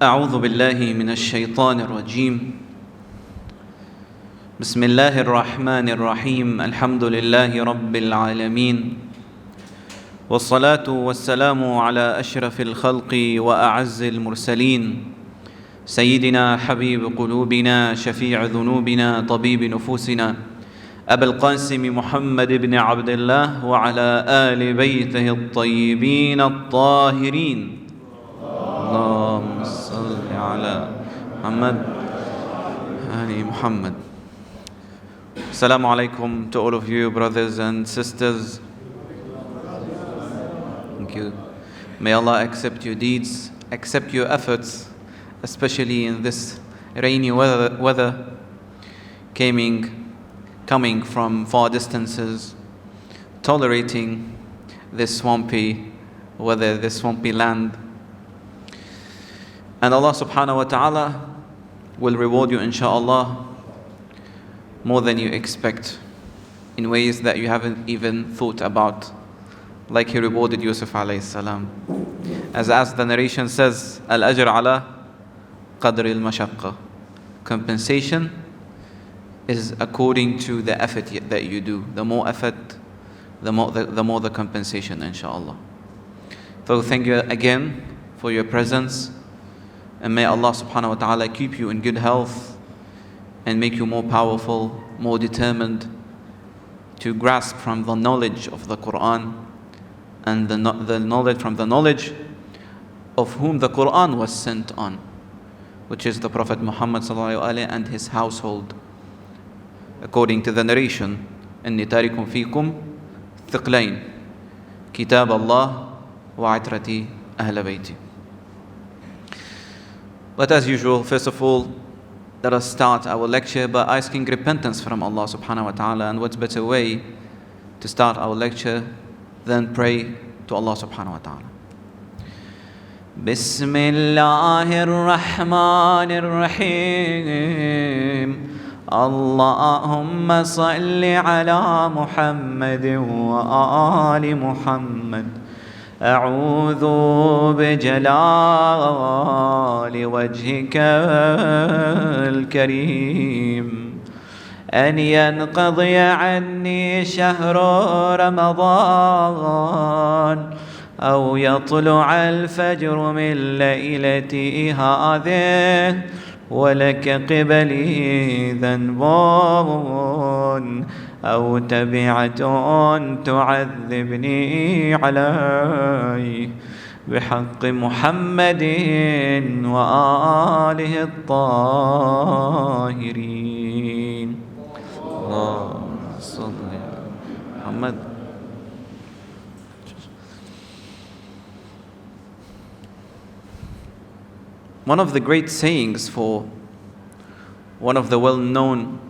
أعوذ بالله من الشيطان الرجيم بسم الله الرحمن الرحيم الحمد لله رب العالمين والصلاة والسلام على أشرف الخلق وأعز المرسلين سيدنا حبيب قلوبنا شفيع ذنوبنا طبيب نفوسنا أبا القاسم محمد بن عبد الله وعلى آل بيته الطيبين الطاهرين اللهم صل على محمد آل محمد. Assalamu alaikum to all of you brothers and sisters. Thank you. May Allah accept your deeds, accept your efforts, especially in this rainy weather coming from far distances, tolerating this swampy weather, this swampy land. And Allah subhanahu wa ta'ala will reward you inshaAllah more than you expect in ways that you haven't even thought about, like He rewarded Yusuf alayhi salam. As the narration says, Al-ajr ala qadri al-mashaqqa. Compensation is according to the effort that you do. The more effort, the more the compensation, inshaAllah. So thank you again for your presence, and may Allah subhanahu wa ta'ala keep you in good health and make you more powerful, more determined to grasp from the knowledge of the Qur'an and the knowledge from the knowledge of whom the Qur'an was sent on, which is the Prophet Muhammad sallallahu alaihi and his household. According to the narration, إني تارك فيكم ثقلين كتاب الله وعترتي أهل بيتي. But as usual, first of all, let us start our lecture by asking repentance from Allah subhanahu wa ta'ala. And what's better way to start our lecture than pray to Allah subhanahu wa ta'ala. Bismillahir Rahmanir Rahim. Allahumma salli ala Muhammadin wa ali Muhammad. أعوذ بجلال وجهك الكريم أن ينقضي عني شهر رمضان أو يطلع الفجر من ليلتي هذه ولك قبلي ذنب أو تبعة تعذبني عليه بحق محمد وآله الطاهرين. اللهم صل على محمد. One of the great sayings for one of the well-known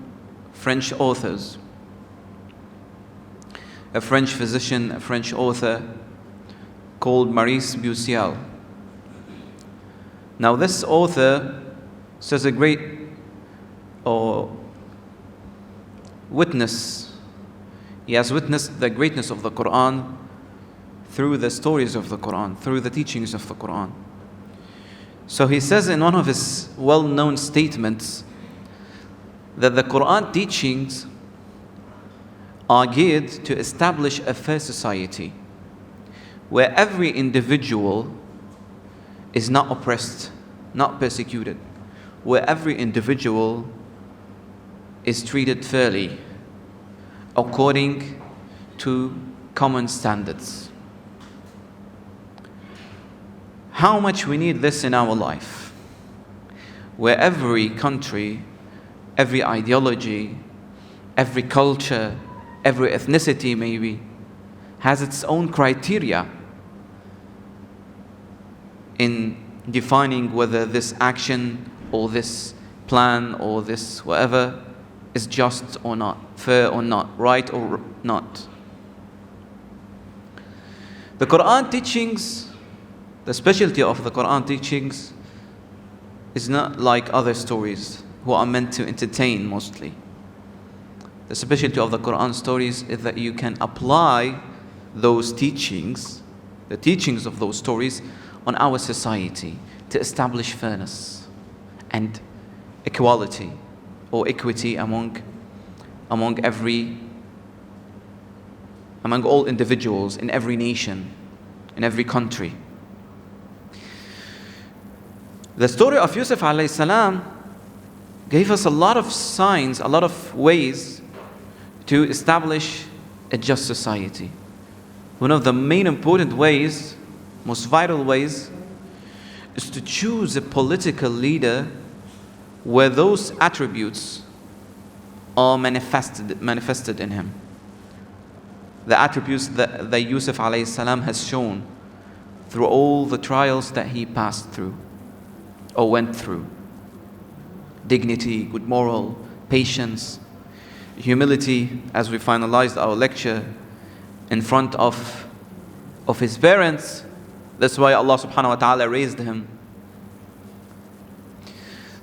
French authors, a French physician, a French author called Maurice Bussière. Now this author says a great witness. He has witnessed the greatness of the Qur'an through the stories of the Qur'an, through the teachings of the Qur'an. So he says in one of his well-known statements that the Qur'an teachings are geared to establish a fair society where every individual is not oppressed, not persecuted, where every individual is treated fairly according to common standards. How much we need this in our life, where every country, every ideology, every culture, every ethnicity maybe, has its own criteria in defining whether this action or this plan or this whatever is just or not, fair or not, right or not. The Qur'an teachings, the specialty of the Qur'an teachings is not like other stories who are meant to entertain mostly. The specialty of the Qur'an stories is that you can apply those teachings, the teachings of those stories, on our society to establish fairness and equality or equity among all individuals in every nation, in every country. The story of Yusuf alayhi salam gave us a lot of signs, a lot of ways to establish a just society. One of the main important ways, most vital ways, is to choose a political leader where those attributes are manifested in him. The attributes that Yusuf alayhi salam has shown through all the trials that he passed through or went through. Dignity, good moral, patience, humility, as we finalized our lecture, in front of his parents. That's why Allah subhanahu wa ta'ala raised him.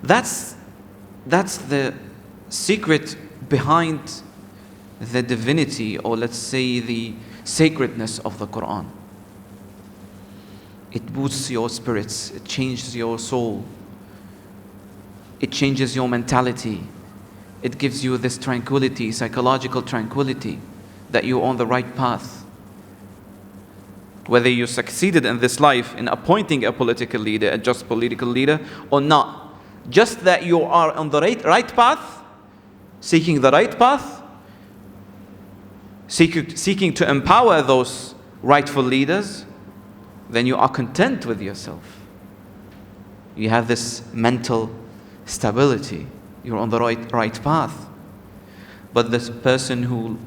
That's the secret behind the divinity, or let's say the sacredness of the Qur'an. It boosts your spirits, it changes your soul, it changes your mentality, it gives you this tranquility, psychological tranquility, that you're on the right path. Whether you succeeded in this life in appointing a political leader, a just political leader, or not, just that you are on the right path, seeking the right path, seeking to empower those rightful leaders, then you are content with yourself. You have this mental stability. You're on the right path. But this person who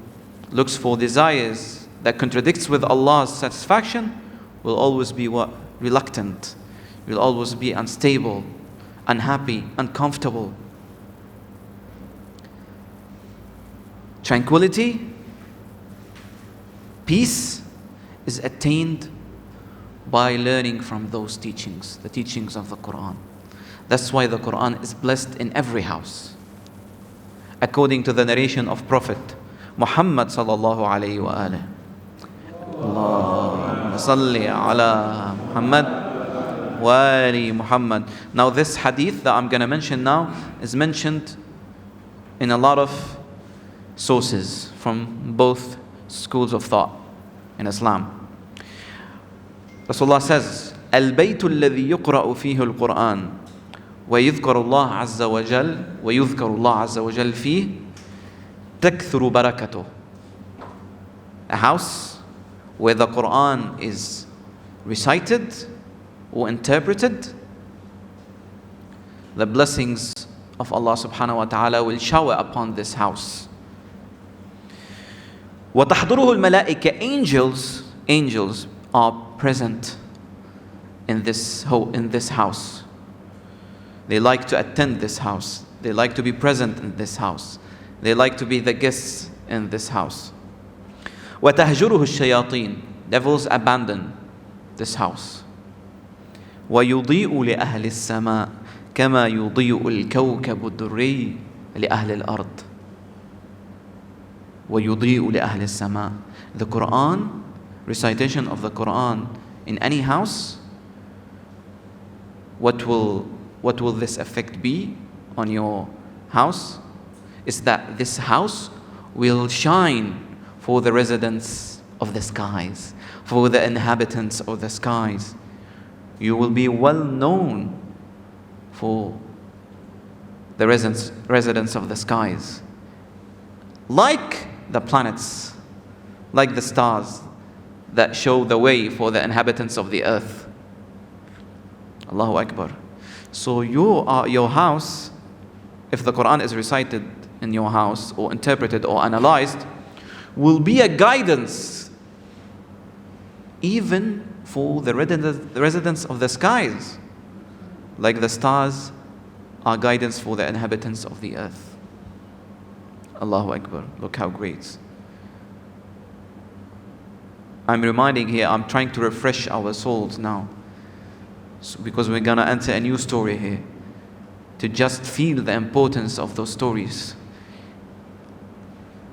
looks for desires that contradicts with Allah's satisfaction will always be what? Reluctant. Will always be unstable, unhappy, uncomfortable. Tranquility, peace is attained by learning from those teachings, the teachings of the Qur'an. That's why the Qur'an is blessed in every house. According to the narration of Prophet Muhammad sallallahu alayhi wa alihi. Allahumma salli ala Muhammad wa ali Muhammad. Now this hadith that I'm going to mention now is mentioned in a lot of sources from both schools of thought in Islam. Rasulullah says, البيت الذي يقرأ فيه القرآن ويذكر الله عز وجل ويذكر الله عز وجل فيه تكثر بركته. A house where the Quran is recited or interpreted, the blessings of Allah subhanahu wa ta'ala will shower upon this house. وتحضره الملائكة. Angels are present in this house. They like to attend this house. They like to be present in this house. They like to be the guests in this house. وتهجره الشياطين. Devils abandon this house. ويضيء لأهل السماء كما يضيء الكوكب الدري لأهل الأرض. ويضيء لأهل السماء. The Quran, recitation of the Quran in any house, what will this effect be on your house? Is that this house will shine for the residents of the skies, for the inhabitants of the skies. You will be well known for the residents of the skies. Like the planets, like the stars that show the way for the inhabitants of the earth. Allahu Akbar. So your house, if the Quran is recited in your house or interpreted or analyzed, will be a guidance even for the residents of the skies, like the stars are guidance for the inhabitants of the earth. Allahu Akbar. Look how great. I'm reminding here, I'm trying to refresh our souls now, because we're going to enter a new story here, to just feel the importance of those stories.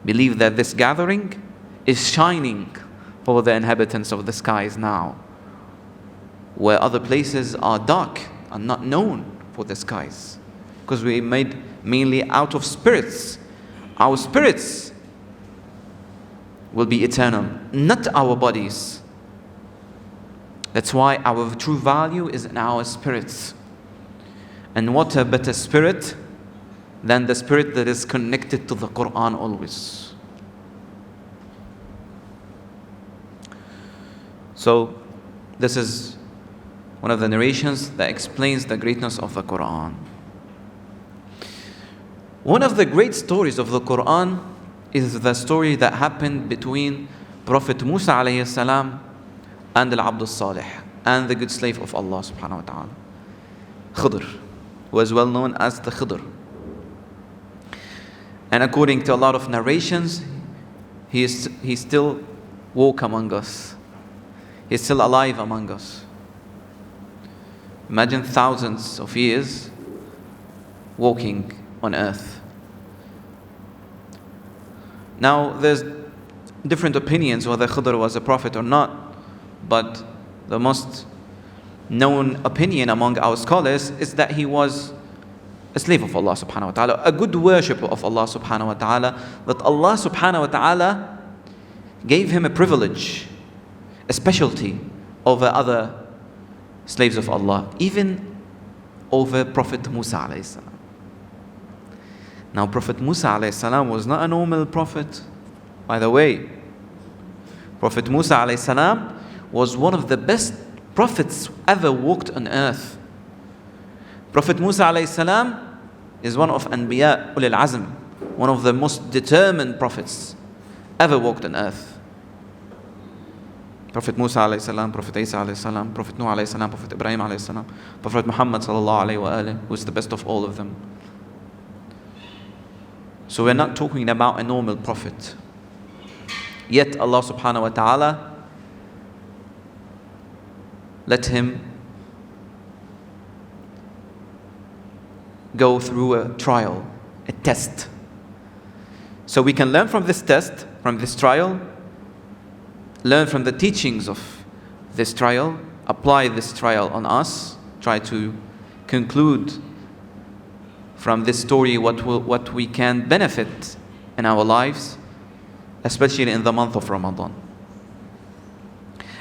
Believe that this gathering is shining for the inhabitants of the skies now. where other places are dark and not known for the skies. Because we made mainly out of spirits. Our spirits will be eternal, not our bodies. That's why our true value is in our spirits. And what a better spirit than the spirit that is connected to the Qur'an always. So this is one of the narrations that explains the greatness of the Qur'an. One of the great stories of the Qur'an is the story that happened between Prophet Musa alayhi salam and Al-Abd Salih, and the good slave of Allah subhanahu wa ta'ala, Khidr, who is well known as the Khidr. And according to a lot of narrations, he still walk among us. He's still alive among us. Imagine thousands of years walking on earth. Now, there's different opinions whether Khidr was a prophet or not, but the most known opinion among our scholars is that he was a slave of Allah subhanahu wa ta'ala, a good worshipper of Allah subhanahu wa ta'ala, that Allah subhanahu wa ta'ala gave him a privilege, a specialty over other slaves of Allah, even over Prophet Musa alayhi salam. Now, Prophet Musa alayhi salam was not a normal prophet, by the way. Prophet Musa alayhi salam was one of the best prophets ever walked on earth. Prophet Musa alayhi salam is one of Anbiya Ulil Azm, one of the most determined prophets ever walked on earth. Prophet Musa alayhi salam, Prophet Isa alayhi salam, Prophet Nuh alayhi salam, Prophet Ibrahim alayhi salam, Prophet Muhammad sallallahu alayhi wa alayhi, who is the best of all of them. So we're not talking about a normal prophet. Yet Allah subhanahu wa ta'ala let him go through a trial, a test. So we can learn from this test, from this trial, learn from the teachings of this trial, apply this trial on us, try to conclude from this story what we can benefit in our lives, especially in the month of Ramadan.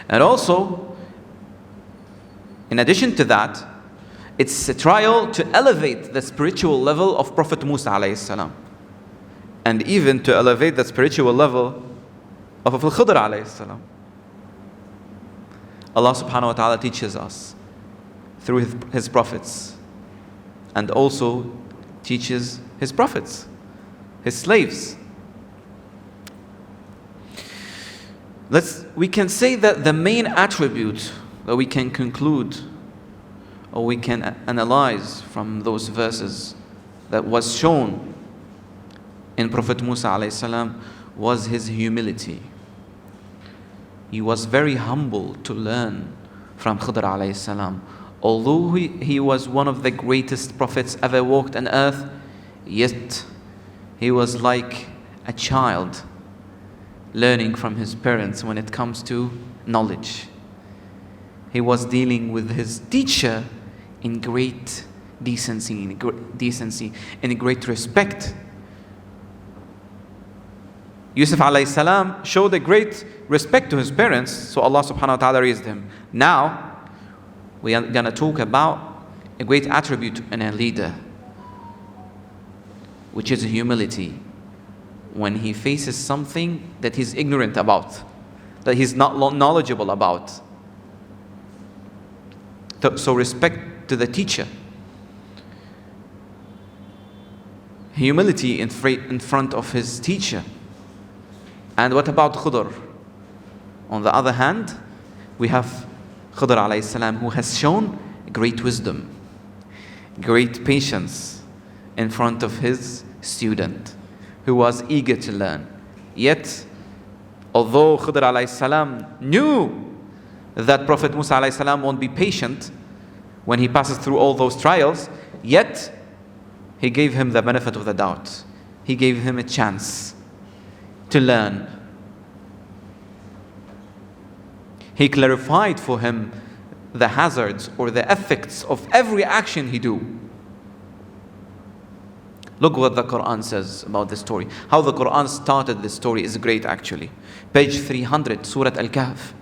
And also, in addition to that, it's a trial to elevate the spiritual level of Prophet Musa alayhi salam, and even to elevate the spiritual level of Khidr alayhi salam. Allah subhanahu wa ta'ala teaches us through his prophets, and also teaches his prophets, his slaves. We can say that the main attribute that we can conclude or we can analyze from those verses that was shown in Prophet Musa alayhi salam was his humility. He was very humble to learn from Khidr alayhi salam. Although he was one of the greatest prophets ever walked on earth, yet he was like a child learning from his parents when it comes to knowledge. He was dealing with his teacher in great decency, in great respect. Yusuf alayhi salam showed a great respect to his parents, so Allah subhanahu wa ta'ala raised him. Now, we are going to talk about a great attribute in a leader, which is humility. When he faces something that he's ignorant about, that he's not knowledgeable about. So respect to the teacher. Humility in front of his teacher. And what about Khidr? On the other hand, we have Khidr alayhi salam, who has shown great wisdom, great patience in front of his student, who was eager to learn. Yet, although Khidr alayhi salam knew that Prophet Musa alayhi salam won't be patient when he passes through all those trials, yet he gave him the benefit of the doubt. He gave him a chance to learn. He clarified for him the hazards or the effects of every action he do. Look what the Qur'an says about this story. How the Qur'an started this story is great actually. Page 300, Surah Al-Kahf.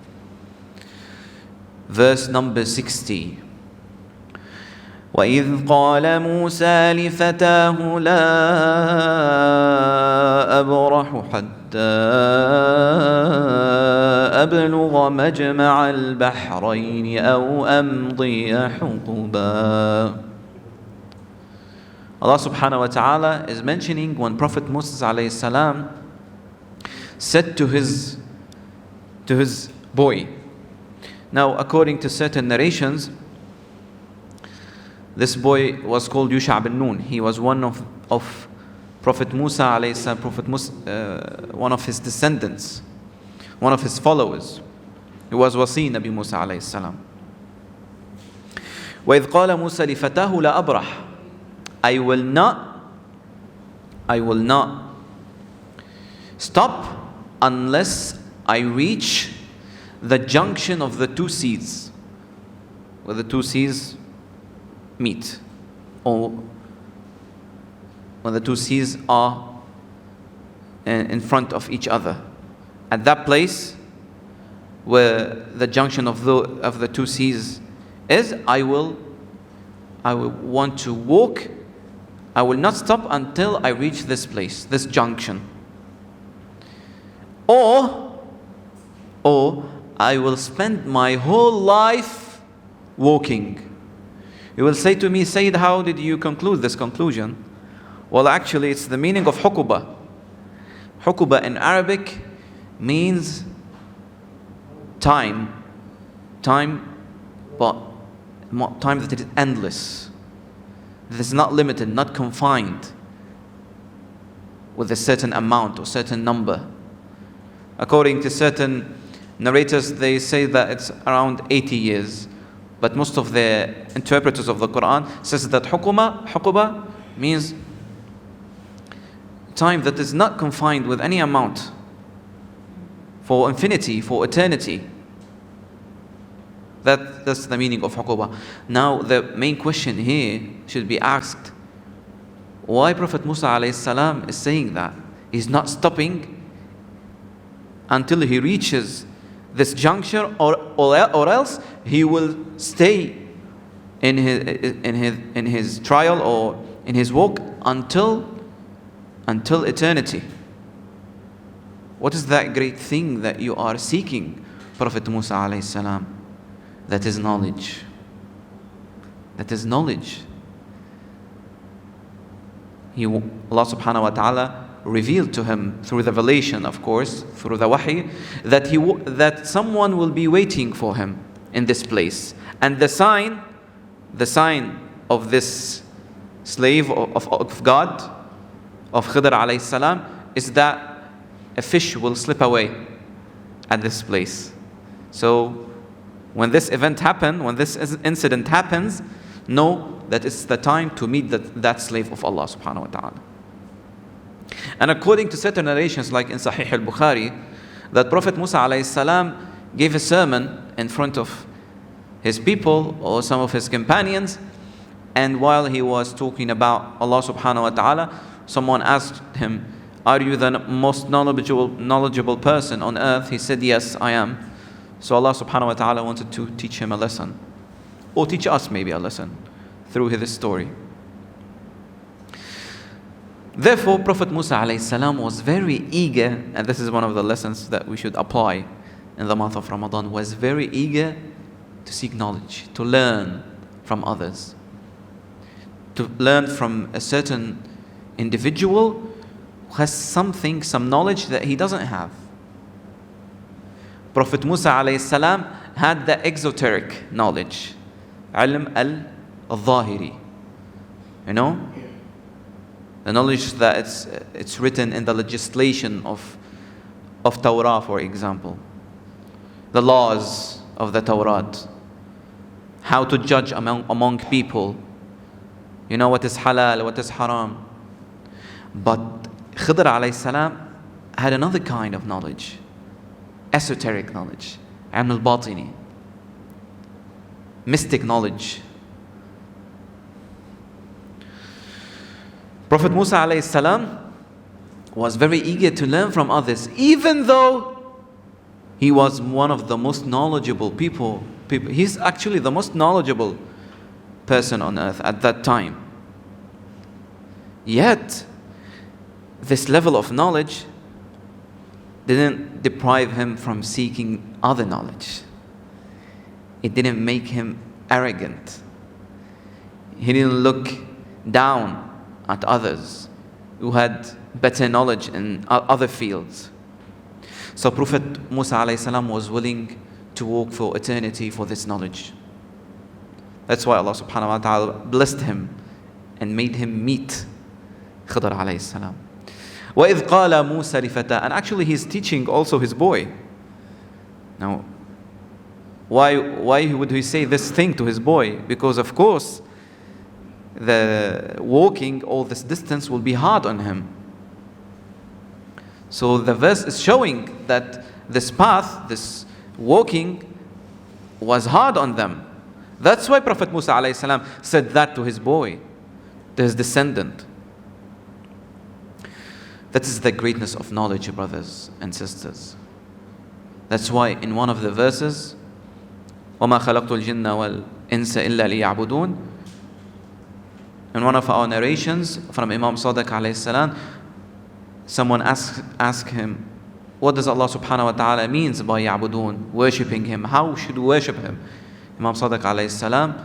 Verse number 60. وَإِذْ قَالَ مُوسَى لِفَتَاهُ لَا أَبْرَحُ حَتَّى أَبْلُغَ مَجْمَعَ الْبَحْرَيْنِ أَوْ أَمْضِيَ حُقُبًا. Allah subhanahu wa ta'ala is mentioning when Prophet Musa alayhi salam said to his boy. Now, according to certain narrations, this boy was called Yusha bin Nun. He was one of Prophet Musa alayhi salam, one of his descendants, one of his followers. He was wasi Nabi Musa alayhi salam. وَإِذْ قَالَ مُوسَى لِفَتَاهُ لَا أَبْرَحُ I will not stop unless I reach the junction of the two seas, where the two seas meet, or when the two seas are in front of each other. At that place where the junction of the two seas is, I will want to walk. I will not stop until I reach this place, this junction. Or I will spend my whole life walking. You will say to me, Syed, how did you conclude this conclusion? Well, actually, it's the meaning of hukuba. Hukuba in Arabic means time, but time that is endless. That is not limited, not confined with a certain amount or certain number. According to certain narrators, they say that it's around 80 years. But most of the interpreters of the Qur'an says that hukuba means time that is not confined with any amount, for infinity, for eternity. That's the meaning of hukuba. Now the main question here should be asked, why Prophet Musa alayhi salam is saying that? He's not stopping until he reaches this juncture, or else he will stay in his trial or in his walk until eternity. What is that great thing that you are seeking, Prophet Musa alayhi salam? That is knowledge. That is knowledge. Allah subhanahu wa ta'ala revealed to him through the revelation, of course, through the wahi, that someone will be waiting for him in this place. And the sign of this slave of God, of Haider alayhi salam, is that a fish will slip away at this place. So when this event happens, when this incident happens, know that it's the time to meet that slave of Allah subhanahu wa ta'ala. And according to certain narrations, like in Sahih al-Bukhari, that Prophet Musa alayhi salam gave a sermon in front of his people or some of his companions, and while he was talking about Allah subhanahu wa ta'ala, someone asked him, are you the most knowledgeable person on earth? He said, yes, I am. So Allah subhanahu wa ta'ala wanted to teach him a lesson, or teach us maybe a lesson through his story. Therefore, Prophet Musa alayhi salam was very eager, and this is one of the lessons that we should apply in the month of Ramadan, was very eager to seek knowledge, to learn from others, to learn from a certain individual who has some knowledge that he doesn't have. Prophet Musa alayhi salam had the exoteric knowledge, ilm al-zahiri, the knowledge that it's written in the legislation of Torah, for example, the laws of the Torah, how to judge among people, what is halal, what is haram. But Haider alayhi salam had another kind of knowledge, esoteric knowledge, ilm al-batini. mystic knowledge. Prophet Musa alayhi salam was very eager to learn from others, even though he was one of the most knowledgeable people. He's actually the most knowledgeable person on earth at that time. Yet, this level of knowledge didn't deprive him from seeking other knowledge. It didn't make him arrogant. He didn't look down at others who had better knowledge in other fields. So Prophet Musa alayhi salam was willing to walk for eternity for this knowledge. That's why Allah subhanahu wa ta'ala blessed him and made him meet Khidr alayhi salam. وَإِذْ قَالَ مُوسَى لِفَتَاهُ. And actually he's teaching also his boy. Now, why would he say this thing to his boy? Because of course, the walking all this distance will be hard on him. So the verse is showing that this path, this walking, was hard on them. That's why Prophet Musa alayhi salam said that to his boy, to his descendant. That is the greatness of knowledge, brothers and sisters. That's why in one of the verses, وَمَا خَلَقْتُ الْجِنَّ وَالْإِنسَ إِلَّا لِيَعْبُدُونَ, in one of our narrations from Imam Sadiq alayhi salam, someone asked him, what does Allah subhanahu wa ta'ala means by ya'budun, worshipping him? How should we worship him? Imam Sadiq alayhi salam,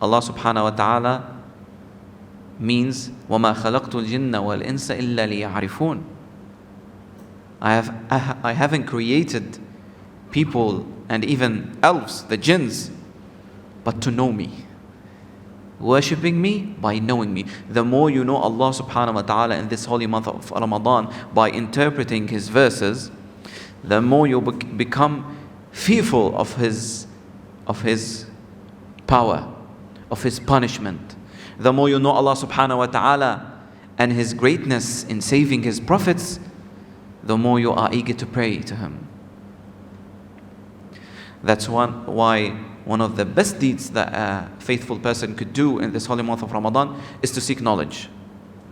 Allah subhanahu wa ta'ala means وَمَا خَلَقْتُ الْجِنَّ وَالْإِنسَ إِلَّا لِيَعْرِفُونَ. I haven't created people and even elves, the jinns, but to know me. Worshipping me by knowing me. The more you know Allah subhanahu wa ta'ala in this holy month of Ramadan by interpreting His verses, the more you become fearful of His power, of His punishment. The more you know Allah subhanahu wa ta'ala and His greatness in saving His prophets, the more you are eager to pray to Him. That's why one of the best deeds that a faithful person could do in this holy month of Ramadan is to seek knowledge.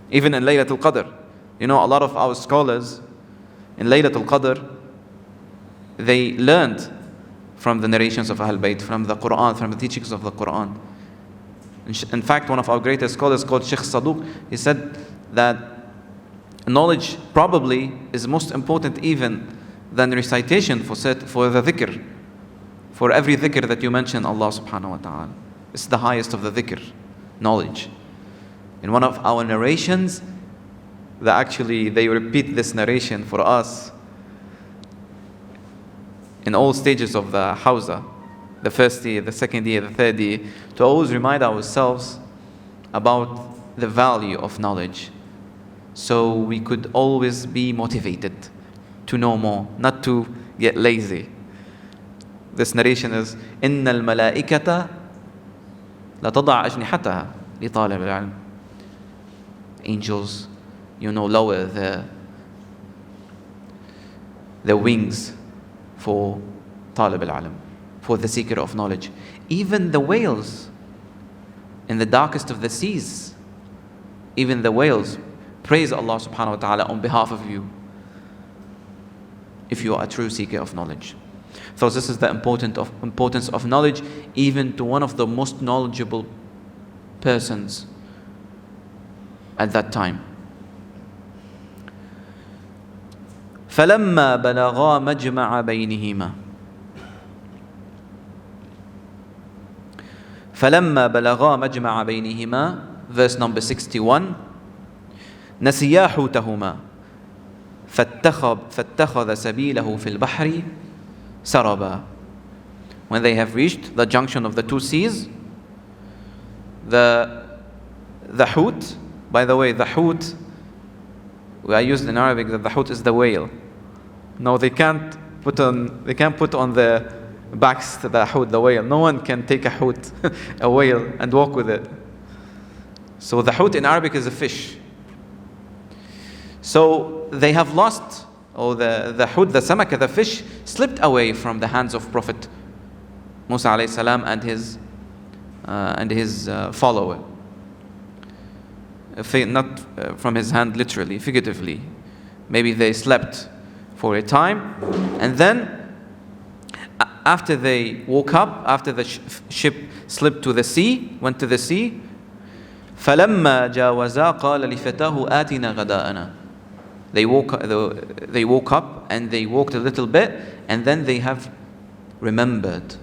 Even in Laylatul Qadr. You know, a lot of our scholars in Laylatul Qadr, they learned from the narrations of Ahl Bayt, from the Qur'an, from the teachings of the Qur'an. In fact, one of our greatest scholars called Sheikh Saduq, he said that knowledge probably is most important even than recitation for the dhikr. For every dhikr that you mention Allah subhanahu wa ta'ala, it's the highest of the dhikr, knowledge. In one of our narrations, they repeat this narration for us in all stages of the hawza, the first year, the second year, the third year, to always remind ourselves about the value of knowledge, so we could always be motivated to know more, not to get lazy. This narration is إِنَّ الْمَلَائِكَةَ لَتَضَعْ أَجْنِحَتَهَا لِطَالِبِ الْعِلْمِ. Angels, lower the wings for talib al-ilm, for the seeker of knowledge. Even the whales in the darkest of the seas, even the whales praise Allah subhanahu wa ta'ala on behalf of you, if you are a true seeker of knowledge. So this is the importance of knowledge, even to one of the most knowledgeable persons at that time. فَلَمَّا بَلَغَا مَجْمَعَ بَيْنِهِمَا. فَلَمَّا بَلَغَا مَجْمَعَ بَيْنِهِمَا, verse number 61. نَسِيَا حُوتَهُمَا فَاتَّخَذَ سَبِيلَهُ فِي الْبَحْرِ سَرَبًا. When they have reached the junction of the two seas, the hoot, by the way, the hoot, we are used in Arabic that the hoot is the whale. No, they can't put on the backs to the hoot, the whale. No one can take a hoot, a whale, and walk with it. So the hoot in Arabic is a fish. So they have lost, or the hoot, the samaka, the fish, slipped away from the hands of Prophet Musa alayhi salam and his follower. Not from his hand literally, figuratively. Maybe they slept for a time, and then after they woke up, after the ship slipped to the sea, went to the sea, فَلَمَّا جَاوَزَا قَالَ لِفَتَاهُ آتِنَا غَدَاءَنَا. They woke up and they walked a little bit, and then they have remembered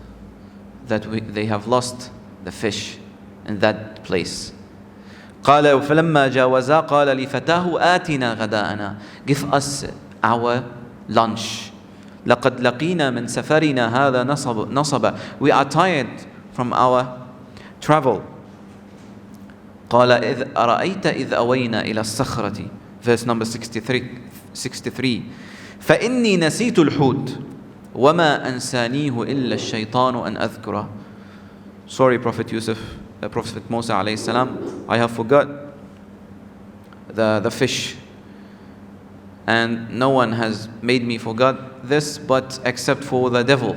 that they have lost the fish in that place. قال فلما جاوزا قال لفتاه آتنا غداءنا. Give us our lunch. لقد لقينا من سفرنا هذا نصبا. We are tired from our travel. قال إذ أرأيت إذ أوينا إلى الصخرة. Verse number 63. فإني نسيت الحوت وما أنسانيه إلا الشيطان أن أذكره. Sorry, Prophet Musa alayhi salam, I have forgot the fish, and no one has made me forget this but except for the devil.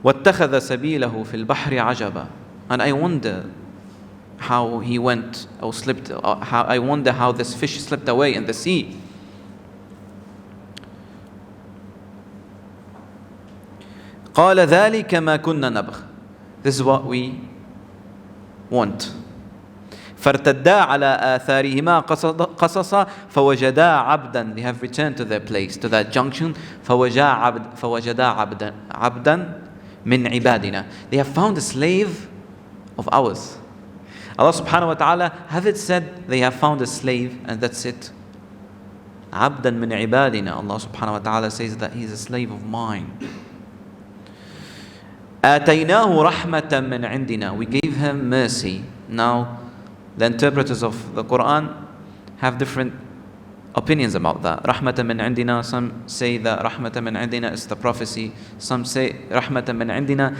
واتخذ سبيله في البحر عجبا. And I wonder how he went or slipped, I wonder how this fish slipped away in the sea. قال ذلك ما كنا نبغ. This is what we want. فارتدا على آثارهما قصصا فوجدا عبدا. They have returned to their place, to that junction. فوجدا عبدا من عبادنا. They have found a slave of ours. Allah subhanahu wa ta'ala have it said they have found a slave and that's it. عبدا من عبادنا. Allah subhanahu wa ta'ala says that he's a slave of mine. آتيناه رحمة من عندنا. We gave him mercy. Now, the interpreters of the Qur'an have different opinions about that. رحمة من عندنا. Some say that رحمة من عندنا is the prophecy. Some say رحمة من عندنا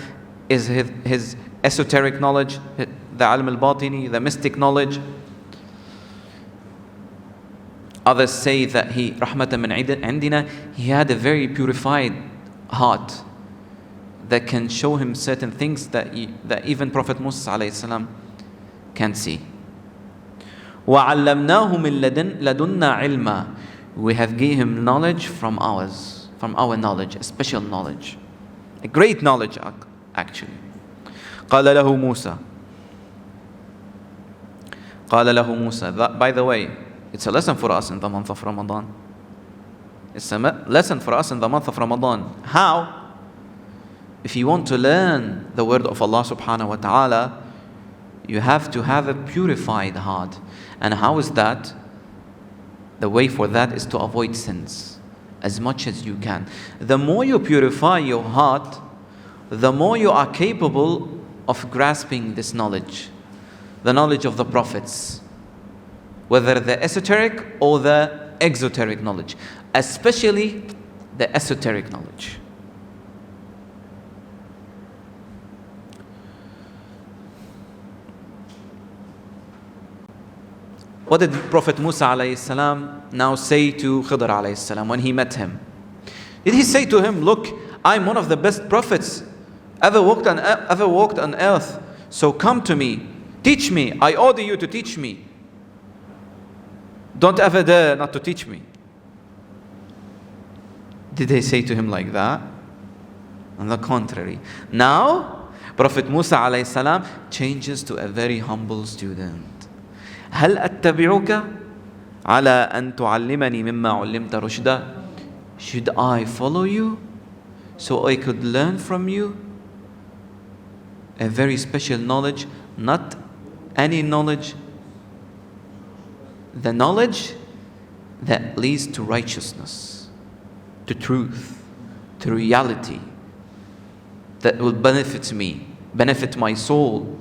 is his esoteric knowledge, the علم الباطني, the mystic knowledge. Others say that رحمة من عندنا, he had a very purified heart that can show him certain things that even Prophet Musa alayhi salam can see. وَعَلَّمْنَاهُ مِن لَدُنَّا عِلْمًا. We have given him knowledge from our knowledge, a special knowledge, a great knowledge actually. قال له موسى. قال له موسى. By the way, it's a lesson for us in the month of Ramadan. It's a lesson for us in the month of Ramadan. How? If you want to learn the word of Allah subhanahu wa ta'ala, you have to have a purified heart. And how is that? The way for that is to avoid sins as much as you can. The more you purify your heart, the more you are capable of grasping this knowledge, the knowledge of the prophets, whether the esoteric or the exoteric knowledge, especially the esoteric knowledge. What did Prophet Musa alayhi salam now say to Haider alayhi salam when he met him? Did he say to him, look, I'm one of the best prophets ever walked on earth, so come to me, teach me, I order you to teach me. Don't ever dare not to teach me. Did they say to him like that? On the contrary. Now, Prophet Musa alayhi salam changes to a very humble student. هل أتبعك على أن تعلمني مما علمت رشدا. Should I follow you so I could learn from you a very special knowledge, not any knowledge, the knowledge that leads to righteousness, to truth, to reality, that will benefit me, benefit my soul,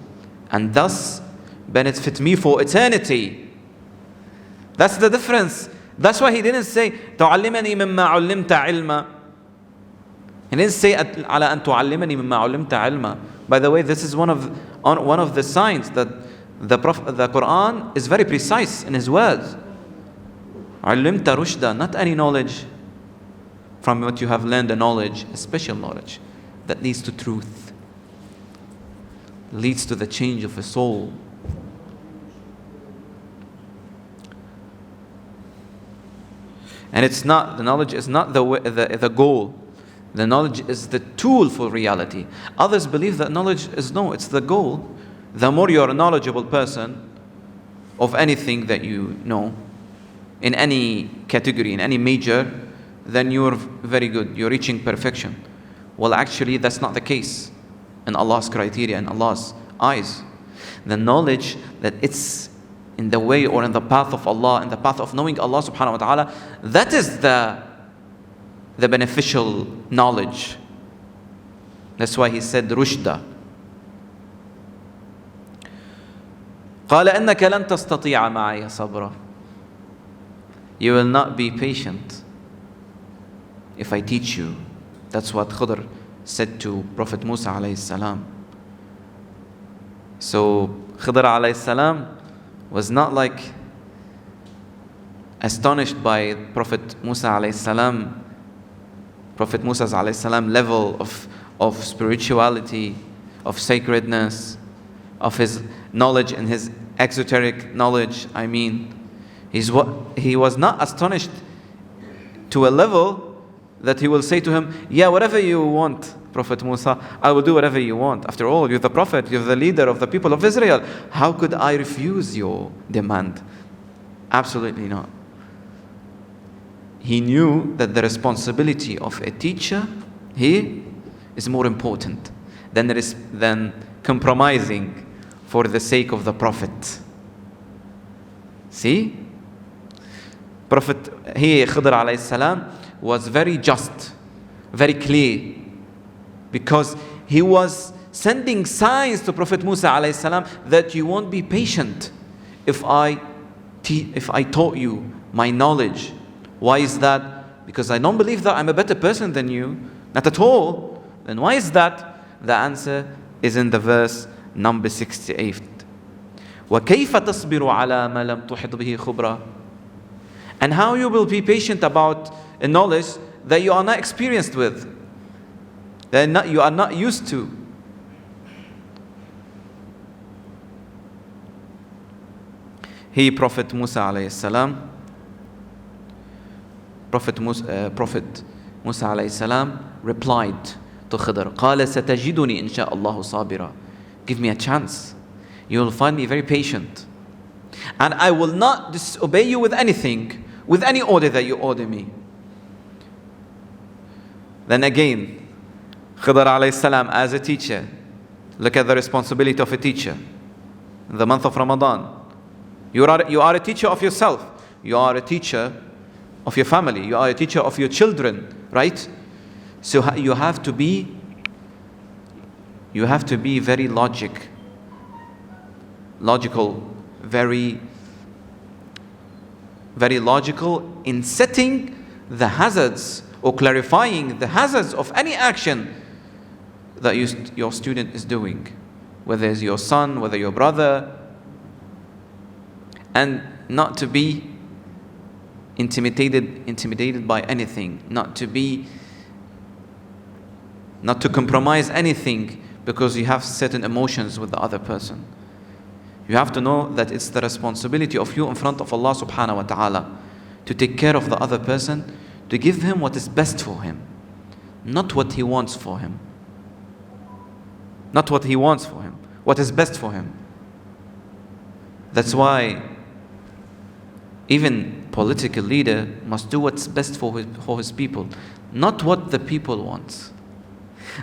and thus benefit me for eternity. That's the difference. That's why he didn't say تعلمني مما علمت علما. He didn't say على أن تعلمني مما علمت علما. By the way, this is one of the signs that the Quran is very precise in his words. علمت رشدا, not any knowledge from what you have learned, a knowledge, a special knowledge. that leads to truth, leads to the change of a soul. And it's not, the knowledge is not the goal. The knowledge is the tool for reality. Others believe that knowledge is, no, it's the goal. The more you're a knowledgeable person of anything that you know, in any category, in any major, then you're very good. You're reaching perfection. Well, actually, that's not the case in Allah's criteria, in Allah's eyes. The knowledge that it's in the way or in the path of Allah, in the path of knowing Allah subhanahu wa ta'ala, that is the beneficial knowledge. That's why he said rushda. قال إنك لن تستطيع معي صبرا. You will not be patient if I teach you. That's what Khidr said to Prophet Musa alayhi salam. So Khidr alayhi salam was not like astonished by Prophet Musa alayhi salam, Prophet Musa's alayhi salam level of spirituality, of sacredness, of his knowledge and his exoteric knowledge. I mean, he was not astonished to a level that he will say to him, yeah, whatever you want, Prophet Musa, I will do whatever you want. After all, you're the prophet, you're the leader of the people of Israel. How could I refuse your demand? Absolutely not. He knew that the responsibility of a teacher here is more important than compromising for the sake of the prophet. See? Prophet here, Khidr alayhi salam, was very just, very clear, because he was sending signs to Prophet Musa alayhi salam that you won't be patient if I taught you my knowledge. Why is that? Because I don't believe that I'm a better person than you. Not at all. Then why is that? The answer is in the verse number 68. وَكَيْفَ تَصْبِرُ عَلَى مَا لَمْ تُحِطْ بِهِ خُبْرًا. And how you will be patient about a knowledge that you are not experienced with, that you are not used to. He, Prophet Musa alayhi salam, Prophet Musa alayhi salam replied to Khidr, قال ستجدني إن شاء الله صابرا. Give me a chance. You will find me very patient. And I will not disobey you with anything, with any order that you order me. Then again, Khidr alayhi salam as a teacher, look at the responsibility of a teacher. In the month of Ramadan, you are a teacher of yourself. You are a teacher of your family. You are a teacher of your children, right? So you have to be very logical, very logical in setting the hazards or clarifying the hazards of any action that your student is doing, whether it's your son, whether your brother, and not to be intimidated by anything, not to compromise anything because you have certain emotions with the other person. You have to know that it's the responsibility of you in front of Allah subhanahu wa ta'ala to take care of the other person, to give him what is best for him, not what he wants for him. Not what he wants for him, what is best for him. That's why even political leader must do what's best for his people, not what the people want.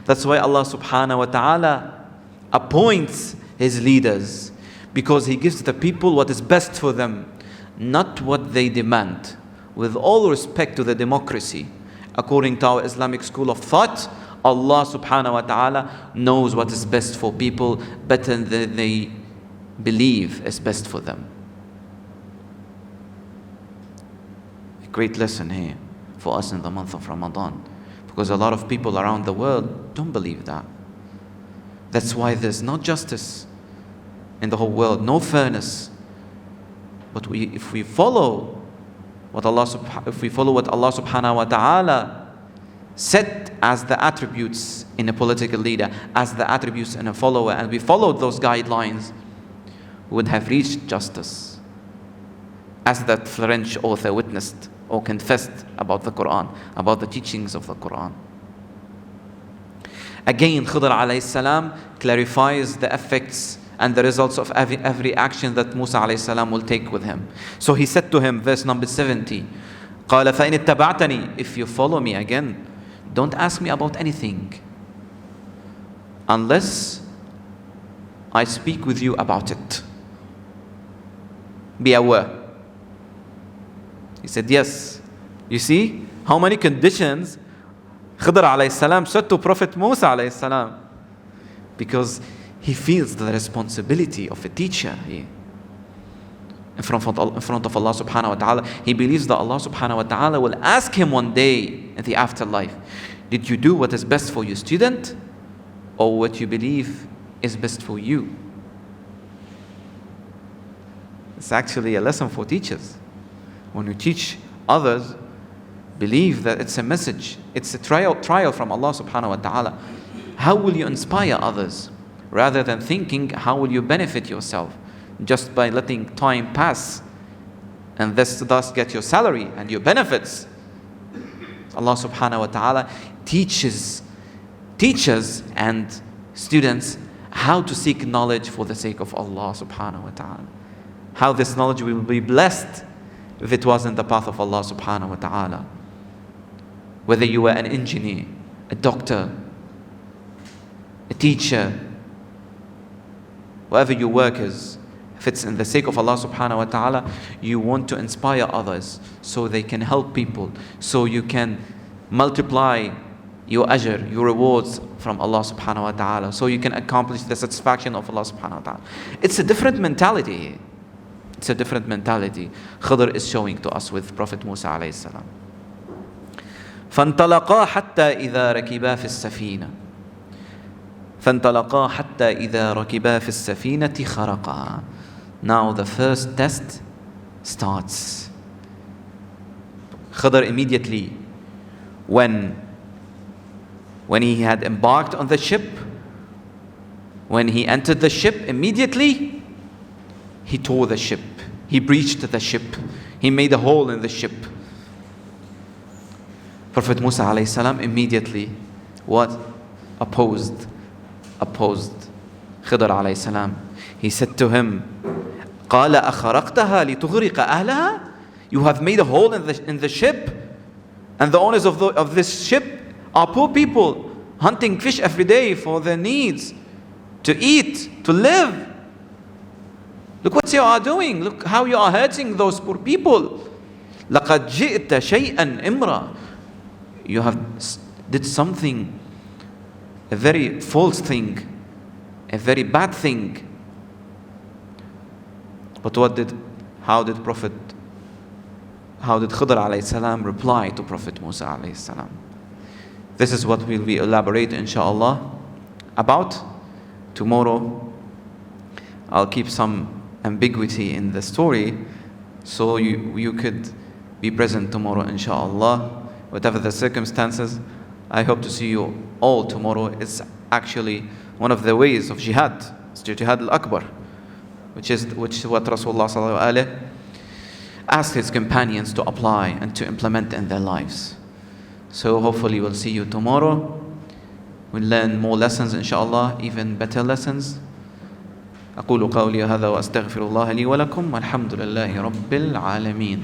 That's why Allah subhanahu wa ta'ala appoints his leaders, because he gives the people what is best for them, not what they demand. With all respect to the democracy, according to our Islamic school of thought, Allah subhanahu wa ta'ala knows what is best for people better than they believe is best for them. A great lesson here for us in the month of Ramadan, because a lot of people around the world don't believe that. That's why there's no justice in the whole world, no fairness. But if we follow what Allah subhanahu wa ta'ala set as the attributes in a political leader, as the attributes in a follower, and we followed those guidelines, we would have reached justice. As that French author witnessed or confessed about the Qur'an, about the teachings of the Qur'an. Again, Khidr alayhi salam clarifies the effects and the results of every action that Musa alayhi salam will take with him. So he said to him, verse number 70, قَالَ فَإِنِ اتَّبَعْتَنِي, if you follow me again, don't ask me about anything unless I speak with you about it. Be aware. He said, yes. You see how many conditions Khidr alayhi salam said to Prophet Musa alayhi salam, because he feels the responsibility of a teacher here. In front of Allah subhanahu wa ta'ala, he believes that Allah subhanahu wa ta'ala will ask him one day in the afterlife, did you do what is best for your student or what you believe is best for you? It's actually a lesson for teachers. When you teach others, believe that it's a message, it's a trial from Allah subhanahu wa ta'ala. How will you inspire others? Rather than thinking, how will you benefit yourself just by letting time pass and thus get your salary and your benefits. Allah subhanahu wa ta'ala teaches teachers and students how to seek knowledge for the sake of Allah subhanahu wa ta'ala. How this knowledge will be blessed if it was in the path of Allah subhanahu wa ta'ala. Whether you were an engineer, a doctor, a teacher, whatever your work is, if it's in the sake of Allah subhanahu wa ta'ala, you want to inspire others so they can help people, so you can multiply your ajr, your rewards from Allah subhanahu wa ta'ala, so you can accomplish the satisfaction of Allah subhanahu wa ta'ala. It's a different mentality. It's a different mentality Khidr is showing to us with Prophet Musa alayhi salam. فانطلقا حتى إذا ركبا في السفينة فانطلقا حتى إذا ركبا في السفينة خرقا. Now the first test starts. Khidr immediately, when he had embarked on the ship, when he entered the ship, immediately he tore the ship. He breached the ship. He made a hole in the ship. Prophet Musa alayhi salam immediately what? Opposed Khidr alayhi salam. He said to him, قَالَ أَخَرَقْتَهَا لِتُغْرِقَ أَهْلَهَا. You have made a hole in the ship, and the owners of this ship are poor people hunting fish every day for their needs, to eat, to live. Look what you are doing. Look how you are hurting those poor people. لَقَدْ جِئْتَ شَيْئًا إِمْرًا. You have did something, a very false thing, a very bad thing. But how did Khidr alayhi salam reply to Prophet Musa alayhi salam? This is what we'll be elaborate inshallah about tomorrow. I'll keep some ambiguity in the story so you could be present tomorrow inshallah. Whatever the circumstances, I hope to see you all tomorrow. It's actually one of the ways of jihad. It's jihad al-akbar, which is what Rasulullah sallallahu alaihi wasallam asked his companions to apply and to implement in their lives. So hopefully we'll see you tomorrow. We'll learn more lessons inshallah, even better lessons. أقول قولي هذا وأستغفر الله لي ولكم والحمد لله رب العالمين.